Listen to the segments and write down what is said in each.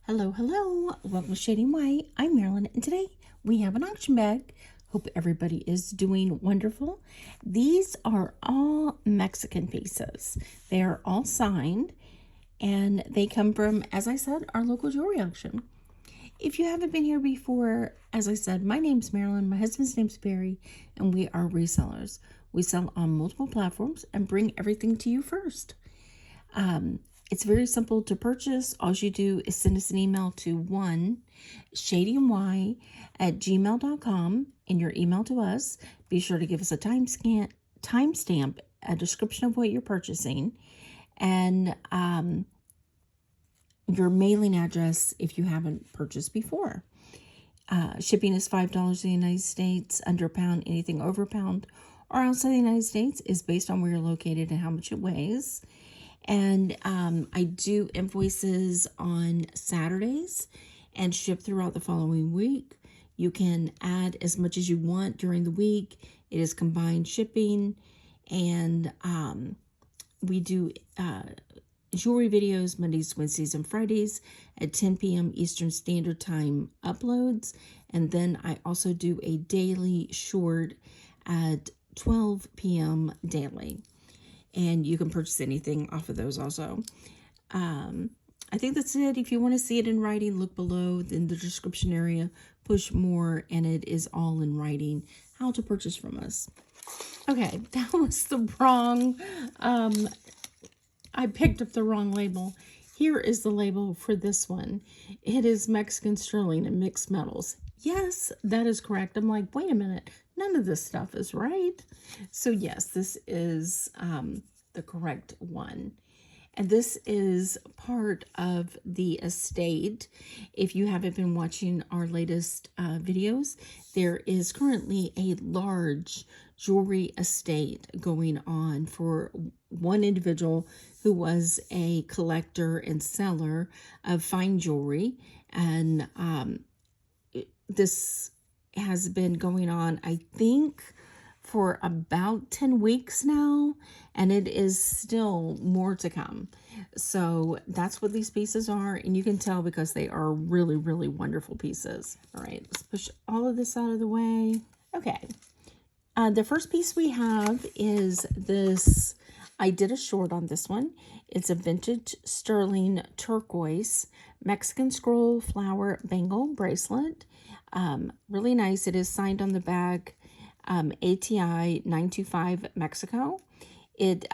Hello, hello. Welcome to Shady White. I'm Marilyn, and today we have an auction bag. Hope everybody is doing wonderful. These are all Mexican pieces. They are all signed, and they come from, as I said, our local jewelry auction. If you haven't been here before, as I said, my name's Marilyn, my husband's name's Barry, and we are resellers. We sell on multiple platforms and bring everything to you first. It's very simple to purchase. All you do is send us an email to shadyny@gmail.com in your email to us. Be sure to give us a timestamp, a description of what you're purchasing, and your mailing address if you haven't purchased before. Shipping is $5 in the United States, under a pound. Anything over a pound or outside the United States is based on where you're located and how much it weighs. And I do invoices on Saturdays and ship throughout the following week. You can add as much as you want during the week. It is combined shipping. And we do jewelry videos Mondays, Wednesdays, and Fridays at 10 p.m. Eastern Standard Time uploads. And then I also do a daily short at 12 p.m. daily. And you can purchase anything off of those also. I think that's it. If you want to see it in writing, look below in the description area, push more, and it is all in writing how to purchase from us. Okay, that was the wrong, I picked up the wrong label. Here is the label for this one. It is Mexican sterling and mixed metals. Yes, that is correct. I'm like, wait a minute. None of this stuff is right. So yes, this is the correct one. And this is part of the estate. If you haven't been watching our latest videos, there is currently a large jewelry estate going on for one individual who was a collector and seller of fine jewelry. And this has been going on, I think, for about 10 weeks now, and it is still more to come. So that's what these pieces are, and you can tell because they are really, really wonderful pieces. All right, let's push all of this out of the way. Okay, the first piece we have is this. I did a short on this one. It's a vintage sterling turquoise Mexican scroll flower bangle bracelet. Really nice. It is signed on the back, ATI 925 Mexico. It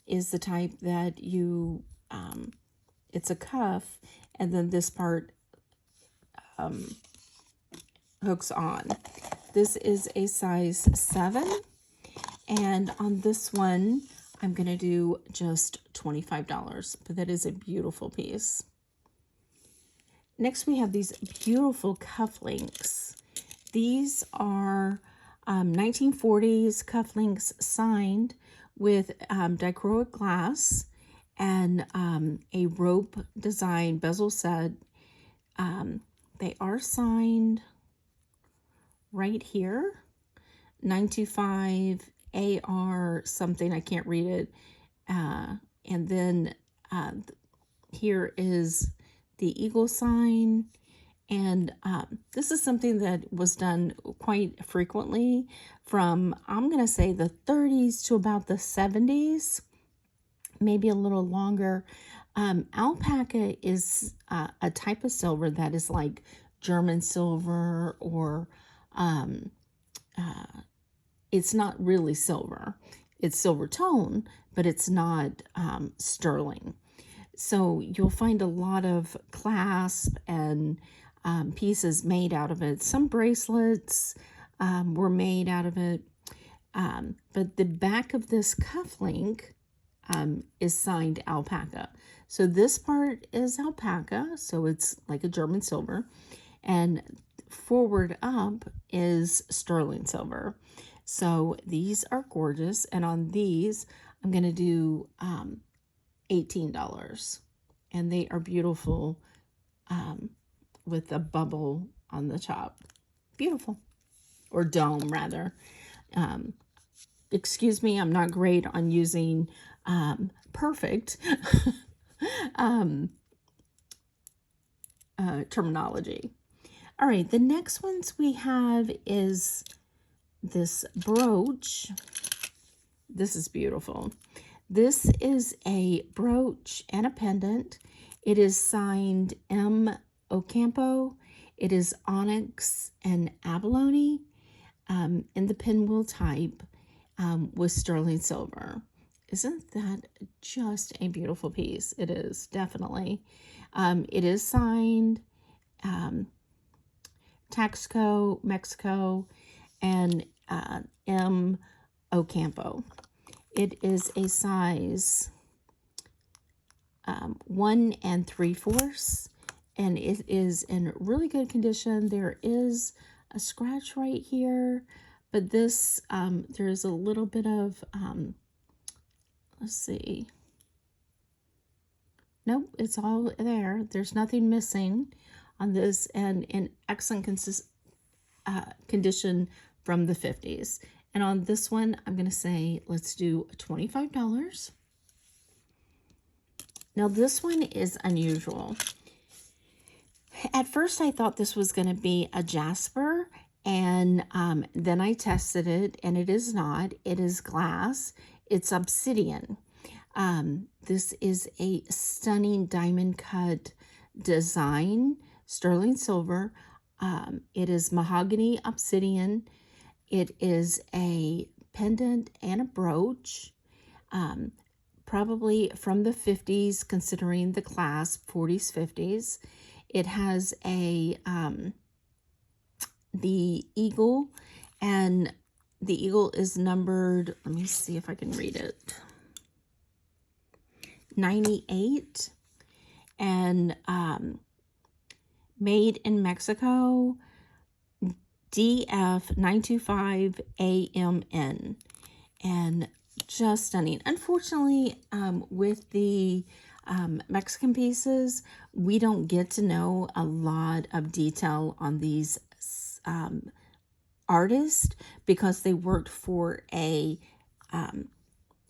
is the type that you, it's a cuff, and then this part hooks on. This is a size 7, and on this one, I'm going to do just $25, but that is a beautiful piece. Next, we have these beautiful cufflinks. These are 1940s cufflinks signed with dichroic glass and a rope design bezel set. They are signed right here, 925 AR something, I can't read it. And then here is the eagle sign. And this is something that was done quite frequently from, I'm going to say, the 30s to about the 70s, maybe a little longer. Alpaca is a type of silver that is like German silver, or it's not really silver. It's silver tone, but it's not sterling. So you'll find a lot of clasp and pieces made out of it. Some bracelets were made out of it. But the back of this cufflink is signed alpaca. So this part is alpaca, so it's like a German silver. And forward up is sterling silver. So these are gorgeous. And on these, I'm going to do $18. And they are beautiful with a bubble on the top. Beautiful. Or dome, rather. Excuse me, I'm not great on using perfect terminology. All right, the next ones we have is this brooch. This is beautiful. This is a brooch and a pendant. It is signed M. Ocampo. It is onyx and abalone in the pinwheel type with sterling silver. Isn't that just a beautiful piece? It is, definitely. It is signed Taxco, Mexico, and M. Ocampo. It is a size 1 3/4, and it is in really good condition. There is a scratch right here, but this, there's a little bit of, let's see. Nope, it's all there. There's nothing missing on this, and in excellent condition from the 50s. And on this one, I'm going to say, let's do $25. Now, this one is unusual. At first, I thought this was going to be a jasper, and then I tested it, and it is not. It is glass. It's obsidian. This is a stunning diamond cut design, sterling silver. It is mahogany obsidian. It is a pendant and a brooch, probably from the 50s, considering the clasp, 40s, 50s. It has a the eagle, and the eagle is numbered, let me see if I can read it, 98, and made in Mexico, DF 925 AMN, and just stunning. Unfortunately, with the Mexican pieces, we don't get to know a lot of detail on these artists because they worked for a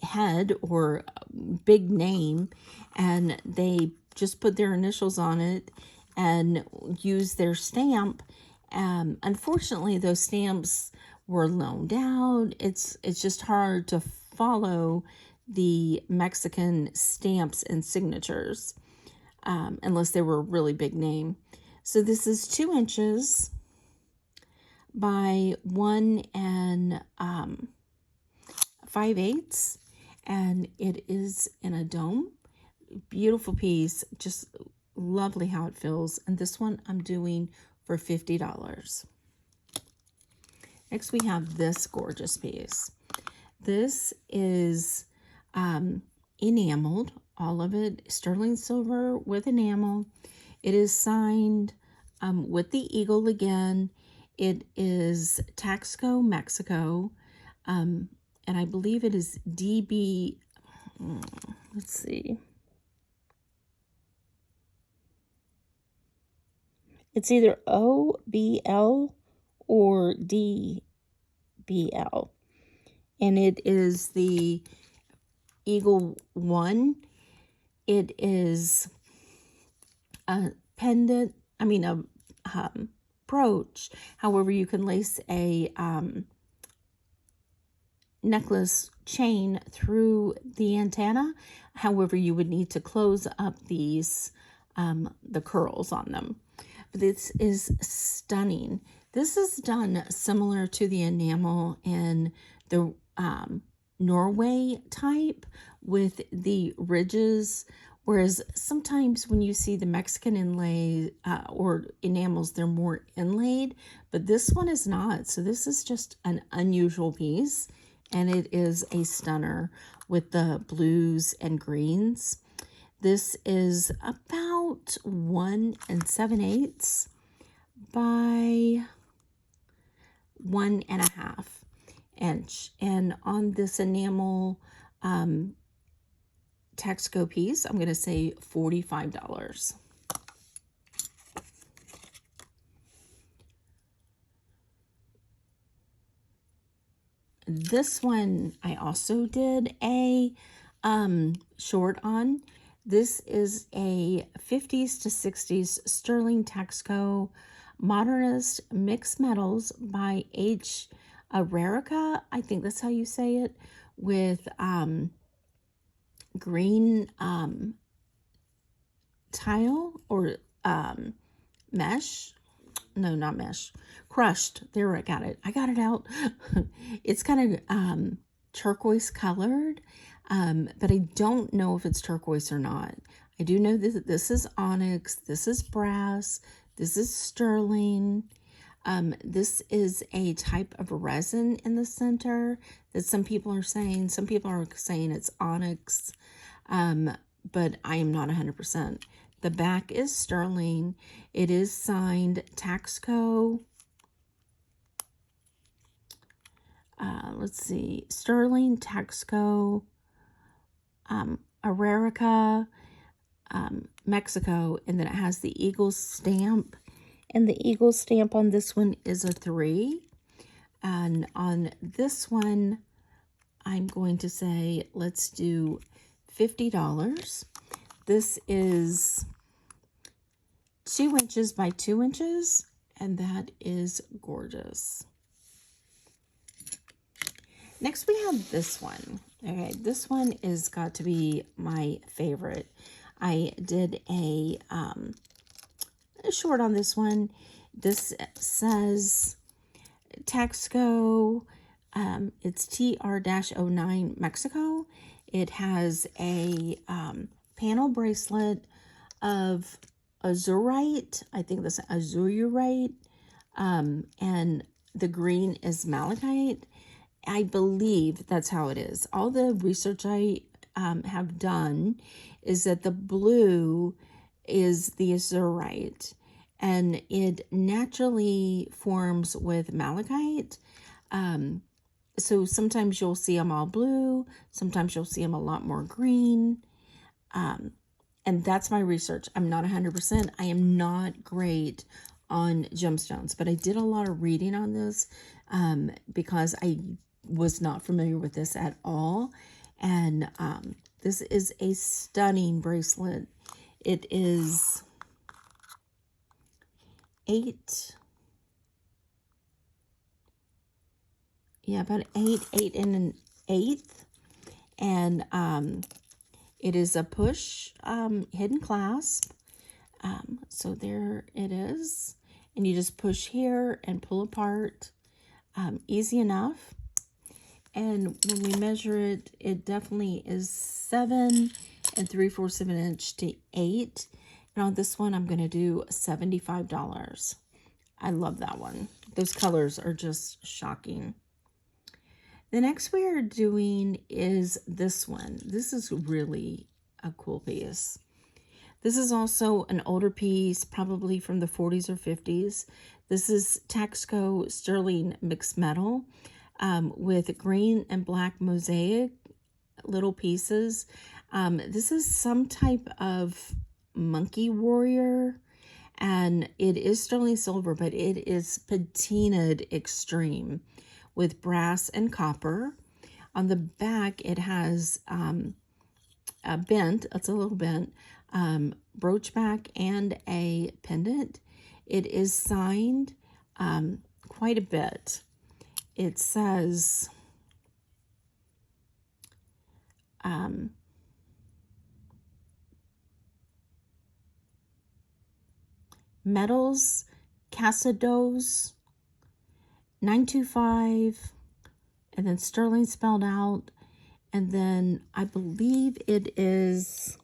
head or big name, and they just put their initials on it and use their stamp. Unfortunately, those stamps were loaned out. It's just hard to follow the Mexican stamps and signatures unless they were a really big name. So this is 2 inches by 1 5/8, and it is in a dome. Beautiful piece, just lovely how it feels. And this one I'm doing for $50. Next, we have this gorgeous piece. This is enameled, all of it sterling silver with enamel. It is signed with the eagle again. It is Taxco, Mexico, and I believe it is DB, let's see. It's either OBL or DBL, and it is the Eagle 1. It is a pendant, a brooch. However, you can lace a necklace chain through the antenna. However, you would need to close up these, the curls on them. But this is stunning. This is done similar to the enamel in the Norway type with the ridges, whereas sometimes when you see the Mexican inlay or enamels, they're more inlaid, but this one is not. So this is just an unusual piece, and it is a stunner with the blues and greens. This is about 1 7/8 by 1 1/2 inch. And on this enamel Texaco piece, I'm going to say $45. This one I also did a short on. This is a 50s to 60s Sterling Texaco Modernist Mixed Metals by H. Arerica. I think that's how you say it, with green tile or mesh. No, not mesh. Crushed. There, I got it. I got it out. It's kind of turquoise colored, but I don't know if it's turquoise or not. I do know that this is onyx, this is brass, this is sterling. This is a type of resin in the center that some people are saying. Some people are saying it's onyx, but I am not 100%. The back is sterling. It is signed Texaco. Let's see, Sterling, Texaco, Arerica, Mexico, and then it has the eagle stamp. And the eagle stamp on this one is a 3. And on this one, I'm going to say, let's do $50. This is 2 inches by 2 inches, and that is gorgeous. Next, we have this one. Okay, this one is got to be my favorite. I did a short on this one. This says Texaco. It's TR-09 Mexico. It has a panel bracelet of azurite. I think this is azurite. And the green is malachite. I believe that's how it is. All the research I have done is that the blue is the azurite, and it naturally forms with malachite. So sometimes you'll see them all blue, sometimes you'll see them a lot more green. And that's my research. I'm not 100%. I am not great on gemstones, but I did a lot of reading on this because I was not familiar with this at all. And this is a stunning bracelet. It is 8, about 8 and an eighth. And it is a push hidden clasp. So there it is. And you just push here and pull apart. Easy enough. And when we measure it, it definitely is 7 3/4 of an inch to 8. And on this one, I'm going to do $75. I love that one. Those colors are just shocking. The next we are doing is this one. This is really a cool piece. This is also an older piece, probably from the 40s or 50s. This is Texaco Sterling Mixed Metal. With green and black mosaic little pieces. This is some type of monkey warrior, and it is sterling silver, but it is patinaed extreme with brass and copper. On the back, it has a bent, it's a little bent, brooch back and a pendant. It is signed quite a bit. It says Metals Casados 925, and then sterling spelled out, and then I believe it is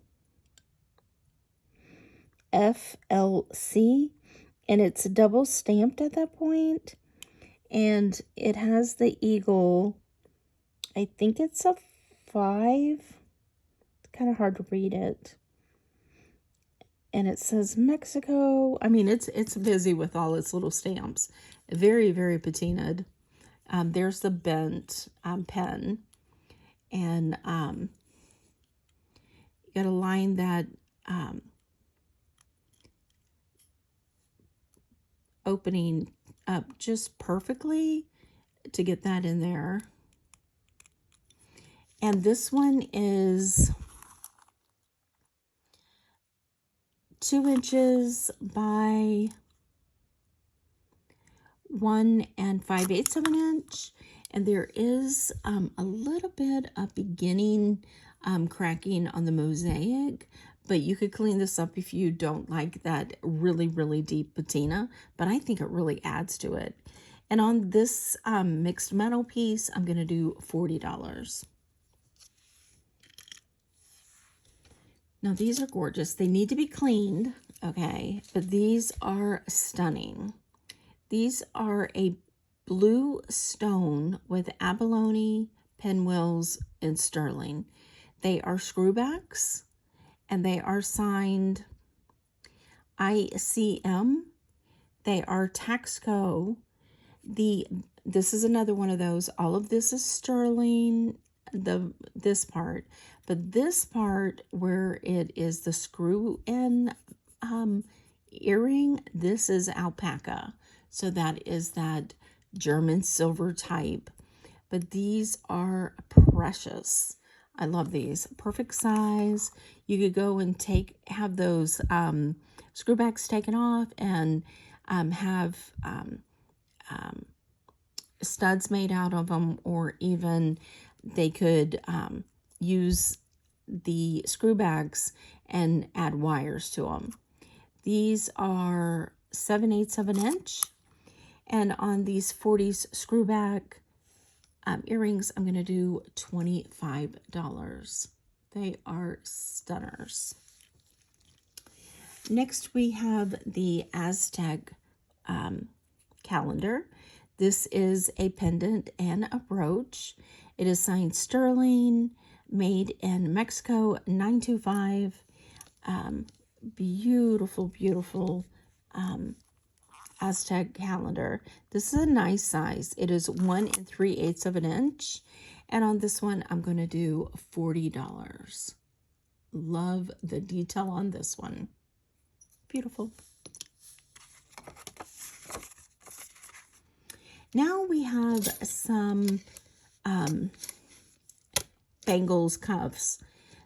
FLC, and it's double stamped at that point. And it has the eagle. I think it's a 5. It's kind of hard to read it. And it says Mexico. I mean, it's busy with all its little stamps. Very, very patinaed. There's the bent pen. And you got to line that opening up just perfectly to get that in there. And this one is 2 inches by 1 5/8 of an inch. And there is a little bit of beginning cracking on the mosaic, but you could clean this up if you don't like that really, really deep patina, but I think it really adds to it. And on this mixed metal piece, I'm going to do $40. Now, these are gorgeous. They need to be cleaned, okay? But these are stunning. These are a blue stone with abalone, pinwheels, and sterling. They are screwbacks, and they are signed ICM. They are Taxco. This is another one of those. All of this is sterling, this part. But this part where it is the screw in earring, this is alpaca. So that is that German silver type. But these are precious. I love these. Perfect size. You could go and have those screwbacks taken off and have studs made out of them, or even they could use the screwbacks and add wires to them. These are 7/8 of an inch. And on these 40s screwback earrings, I'm going to do $25. They are stunners. Next, we have the Aztec calendar. This is a pendant and a brooch. It is signed sterling, made in Mexico, 925. Beautiful, beautiful Aztec calendar. This is a nice size. It is 1 3/8 of an inch. And on this one, I'm going to do $40. Love the detail on this one. Beautiful. Now we have some bangles cuffs.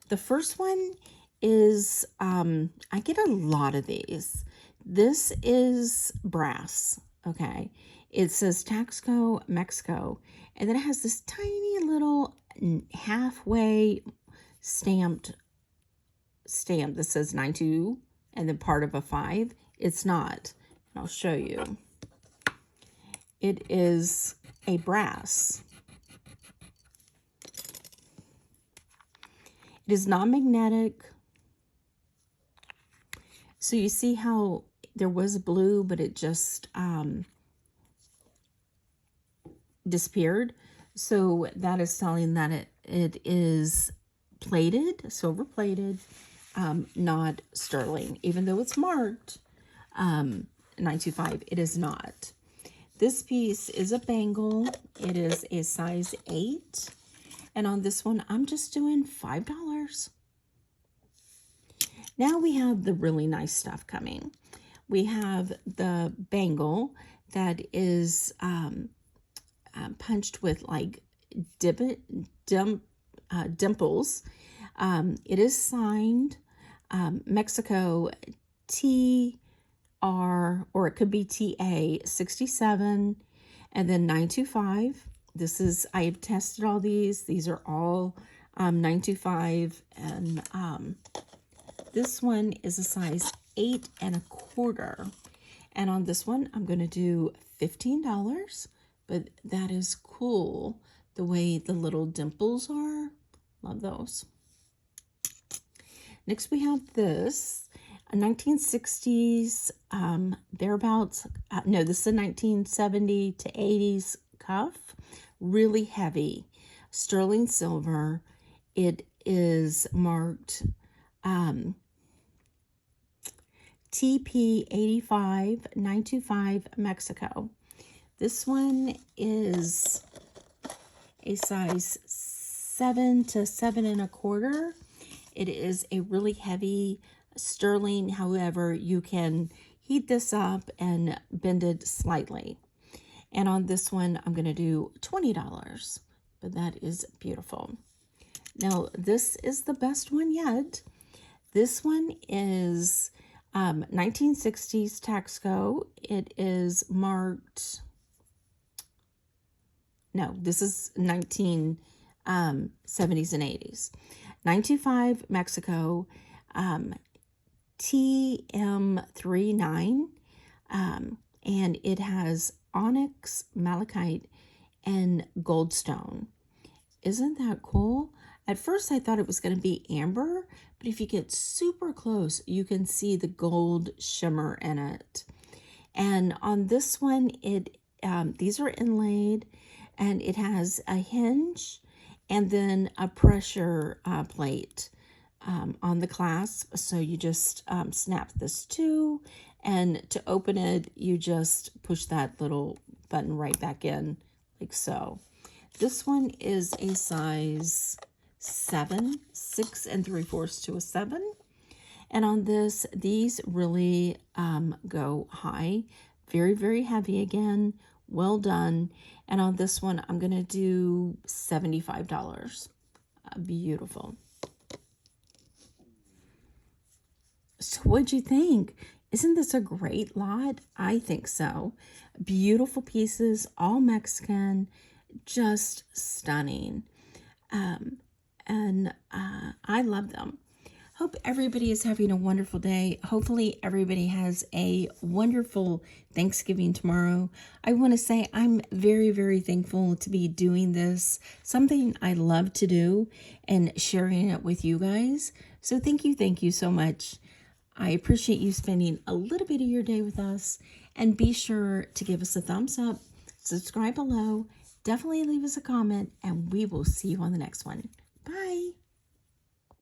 The first one is, I get a lot of these. This is brass, okay? It says Taxco, Mexico, and then it has this tiny little halfway stamp that says 92 and then part of a 5. It's not. I'll show you. It is a brass. It is non-magnetic. So you see how there was blue, but it just disappeared. So that is telling that it is plated, silver plated, not sterling. Even though it's marked 925, it is not. This piece is a bangle. It is a size 8. And on this one, I'm just doing $5. Now we have the really nice stuff coming. We have the bangle that is punched with like dimples. It is signed Mexico TR, or it could be TA 67, and then 925. This is, I have tested all these. These are all 925, and this one is a size 8 1/4. And on this one, I'm going to do $15, but that is cool. The way the little dimples are. Love those. Next, we have this, a 1960s, thereabouts. No, this is a 1970 to 80s cuff. Really heavy. Sterling silver. It is marked TP 85 925 Mexico. This one is a size 7 to 7 1/4. It is a really heavy sterling. However, you can heat this up and bend it slightly. And on this one, I'm going to do $20, but that is beautiful. Now, this is the best one yet. This one is 1960s Taxco. It is marked, no, this is 1970s and 80s. 925 Mexico, TM39, and it has onyx, malachite, and goldstone. Isn't that cool? At first I thought it was going to be amber, but if you get super close, you can see the gold shimmer in it. And on this one, these are inlaid, and it has a hinge and then a pressure plate on the clasp. So you just snap this too, and to open it, you just push that little button right back in, like so. This one is a size 7, 6 3/4 to a 7. And on this, these really go high. Very, very heavy again. Well done. And on this one, I'm going to do $75. Beautiful. So what'd you think? Isn't this a great lot? I think so. Beautiful pieces, all Mexican, just stunning. I love them. Hope everybody is having a wonderful day. Hopefully everybody has a wonderful Thanksgiving tomorrow. I want to say I'm very, very thankful to be doing this, something I love to do, and sharing it with you guys. So thank you so much. I appreciate you spending a little bit of your day with us, and be sure to give us a thumbs up, subscribe below, definitely leave us a comment, and we will see you on the next one. Bye.